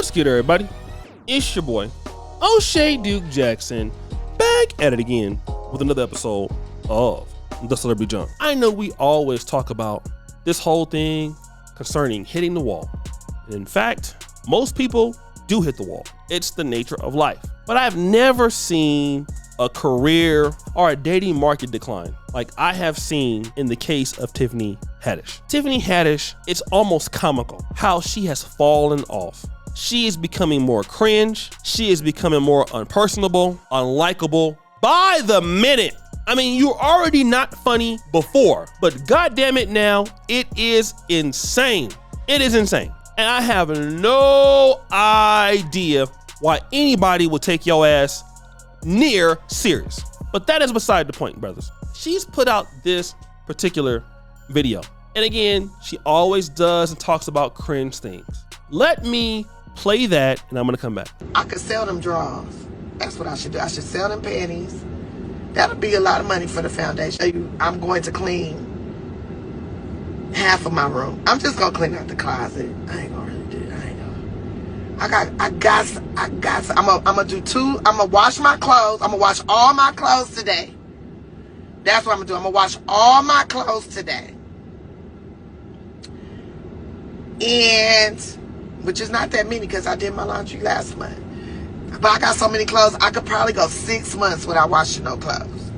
What's good, everybody? It's your boy, O'Shea Duke Jackson, back at it again with another episode of The Celebrity Jump. I know we always talk about this whole thing concerning hitting the wall. And in fact, most people do hit the wall. It's the nature of life. But I've never seen a career or a dating market decline like I have seen in the case of Tiffany Haddish. Tiffany Haddish, it's almost comical how she has fallen off. She is becoming more cringe. She is becoming more unpersonable, unlikable by the minute. I mean, you're already not funny before, but goddamn it now, it is insane. It is insane. And I have no idea why anybody would take your ass near serious. But that is beside the point, brothers. She's put out this particular video. And again, she always does and talks about cringe things. Let me play that and I'm gonna come back. I could sell them drawers. That's what I should do. I should sell them panties. That'll be a lot of money for the foundation. I'm going to clean half of my room. I'm just gonna clean out the closet. I ain't gonna really do it. I'm gonna do two. I'm gonna wash my clothes. I'm gonna wash all my clothes today. That's what I'm gonna do. I'm gonna wash all my clothes today. And, which is not that many because I did my laundry last month. But I got so many clothes, I could probably go 6 months without washing no clothes.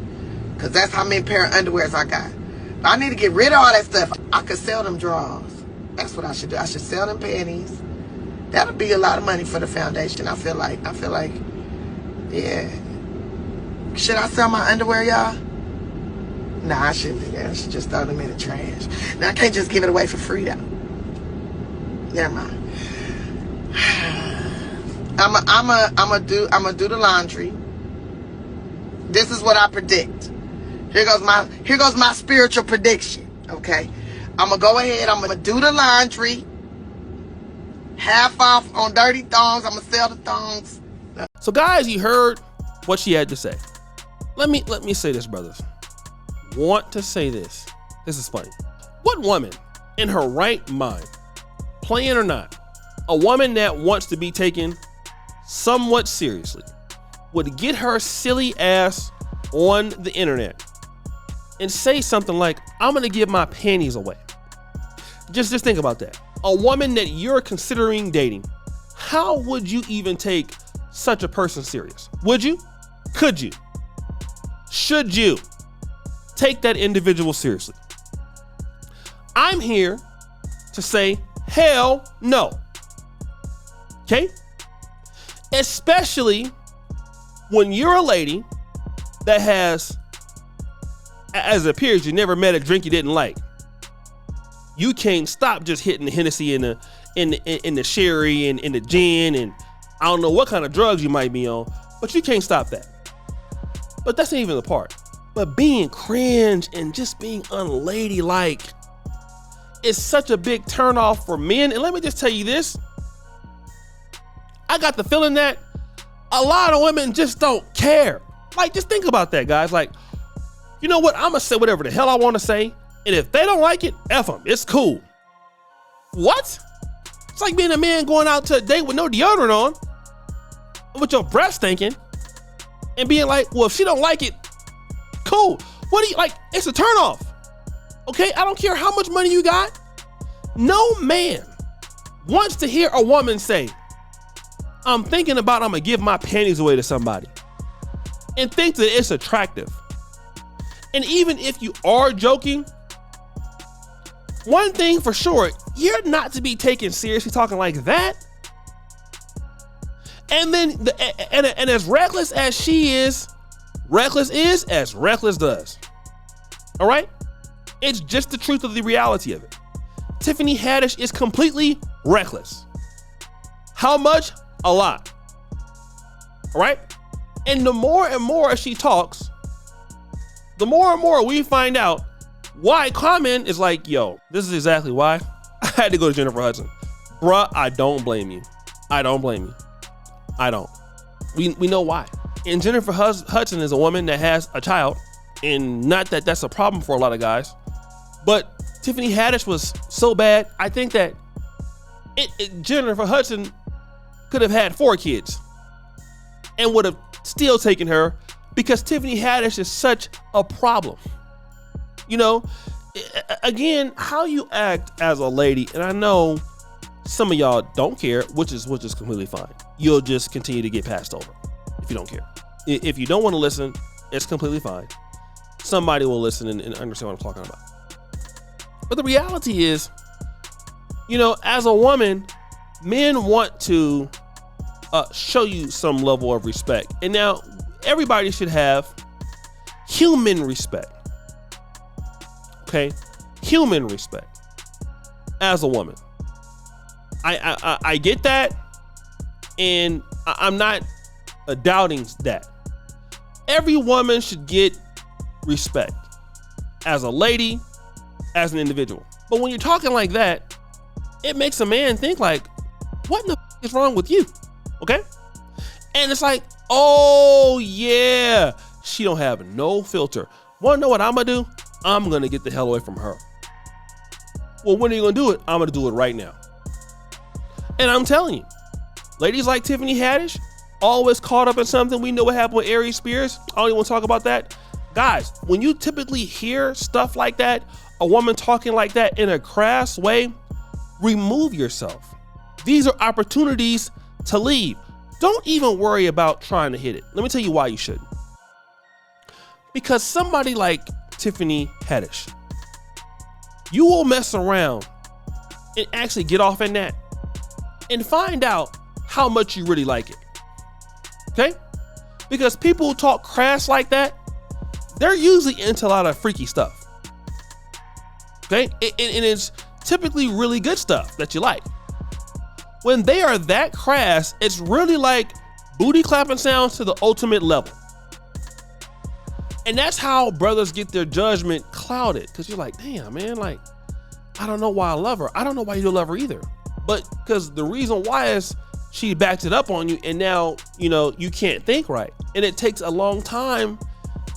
Because that's how many pair of underwears I got. But I need to get rid of all that stuff. I could sell them drawers. That's what I should do. I should sell them panties. That'll be a lot of money for the foundation. I feel like, yeah. Should I sell my underwear, y'all? Nah, I shouldn't do that. I should just throw them in the trash. Now, I can't just give it away for free, though. Never mind. I'm gonna do the laundry. This is what I predict. Here goes my spiritual prediction. Okay, I'm gonna go ahead. I'm gonna do the laundry. Half off on dirty thongs. I'm gonna sell the thongs. So, guys, you heard what she had to say. Let me say this, brothers. Want to say this? This is funny. What woman, in her right mind, playing or not, a woman that wants to be taken somewhat seriously, would get her silly ass on the internet and say something like, I'm gonna give my panties away? Just think about that. A woman that you're considering dating, how would you even take such a person serious? Would you? Could you? Should you take that individual seriously? I'm here to say, hell no. Okay? Especially when you're a lady that has, as it appears, you never met a drink you didn't like. You can't stop just hitting the Hennessy in the sherry and in the gin, and I don't know what kind of drugs you might be on, but you can't stop that. But that's not even the part. But being cringe and just being unladylike is such a big turnoff for men. And let me just tell you this. I got the feeling that a lot of women just don't care. Like, just think about that, guys. Like, you know what? I'm gonna say whatever the hell I want to say. And if they don't like it, F them. It's cool. What? It's like being a man going out to a date with no deodorant on, with your breath stinking, and being like, well, if she don't like it, cool. What do you like? It's a turnoff. Okay? I don't care how much money you got. No man wants to hear a woman say, I'm thinking about I'm gonna give my panties away to somebody, and think that it's attractive. And even if you are joking, one thing for sure, you're not to be taken seriously talking like that. And then, and as reckless as she is, reckless is as reckless does. All right? It's just the truth of the reality of it. Tiffany Haddish is completely reckless. How much? A lot. All right? And the more and more she talks, the more and more we find out why Common is like, yo, this is exactly why I had to go to Jennifer Hudson. Bruh, I don't blame you. I don't blame you. I don't. We know why. And Jennifer Hudson is a woman that has a child, and not that that's a problem for a lot of guys, but Tiffany Haddish was so bad. I think that Jennifer Hudson could have had 4 kids and would have still taken her because Tiffany Haddish is such a problem. You know, again, how you act as a lady, and I know some of y'all don't care, which is completely fine. You'll just continue to get passed over if you don't care. If you don't want to listen, it's completely fine. Somebody will listen and understand what I'm talking about. But the reality is, you know, as a woman, men want to show you some level of respect. And now everybody should have human respect. Okay? Human respect as a woman. I get that, and I'm not doubting that. Every woman should get respect as a lady, as an individual. But when you're talking like that, it makes a man think like, what in the is wrong with you? Okay? And it's like, oh yeah, she don't have no filter. Wanna know what I'm gonna do? I'm gonna get the hell away from her. Well, when are you gonna do it? I'm gonna do it right now. And I'm telling you, ladies like Tiffany Haddish, always caught up in something. We know what happened with Aries Spears. I don't even want to talk about that. Guys, when you typically hear stuff like that, a woman talking like that in a crass way, remove yourself. These are opportunities to leave. Don't even worry about trying to hit it. Let me tell you why you shouldn't. Because somebody like Tiffany Haddish, you will mess around and actually get off in that and find out how much you really like it. Okay? Because people who talk crass like that, they're usually into a lot of freaky stuff. Okay? And it's typically really good stuff that you like. When they are that crass, it's really like booty clapping sounds to the ultimate level. And that's how brothers get their judgment clouded. Because you're like, damn, man, like, I don't know why I love her. I don't know why you don't love her either. But because the reason why is she backed it up on you, and now, you know, you can't think right. And it takes a long time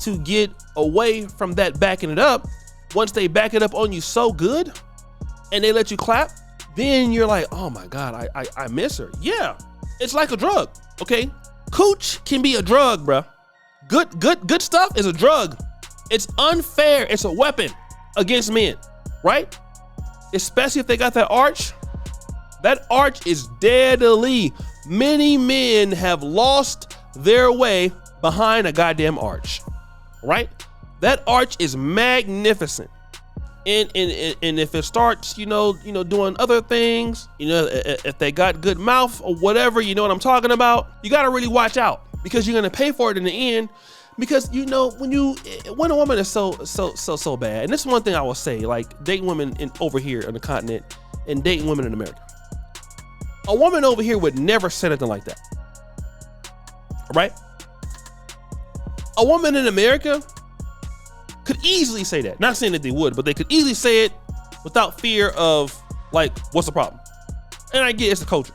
to get away from that backing it up. Once they back it up on you so good and they let you clap, then you're like, oh my God, I miss her. Yeah, it's like a drug, okay? Cooch can be a drug, bruh. Good stuff is a drug. It's unfair. It's a weapon against men, right? Especially if they got that arch. That arch is deadly. Many men have lost their way behind a goddamn arch, right? That arch is magnificent. And if it starts, you know, doing other things, you know, if they got good mouth or whatever, you know what I'm talking about, you got to really watch out, because you're going to pay for it in the end. Because, you know, when a woman is so bad, and this is one thing I will say, like dating women over here on the continent and dating women in America. A woman over here would never say anything like that, right? A woman in America could easily say that. Not saying that they would, but they could easily say it without fear of, like, what's the problem? And I get it's the culture.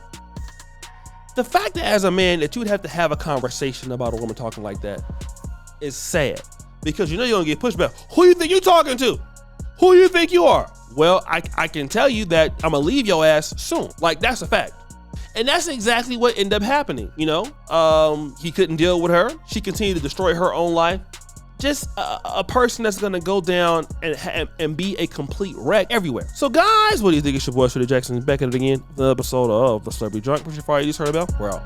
The fact that as a man that you would have to have a conversation about a woman talking like that is sad, because you know you're gonna get pushback. Who you think you talking to? Who you think you are? Well, I can tell you that I'm gonna leave your ass soon. Like, that's a fact. And that's exactly what ended up happening. You know, he couldn't deal with her. She continued to destroy her own life. Just a person that's gonna go down and be a complete wreck everywhere. So guys, what do you think? It's your boy, Shirley Jackson, back at it again. The episode of The Celebrity Drunk. Push your fire, you just heard about. We're out.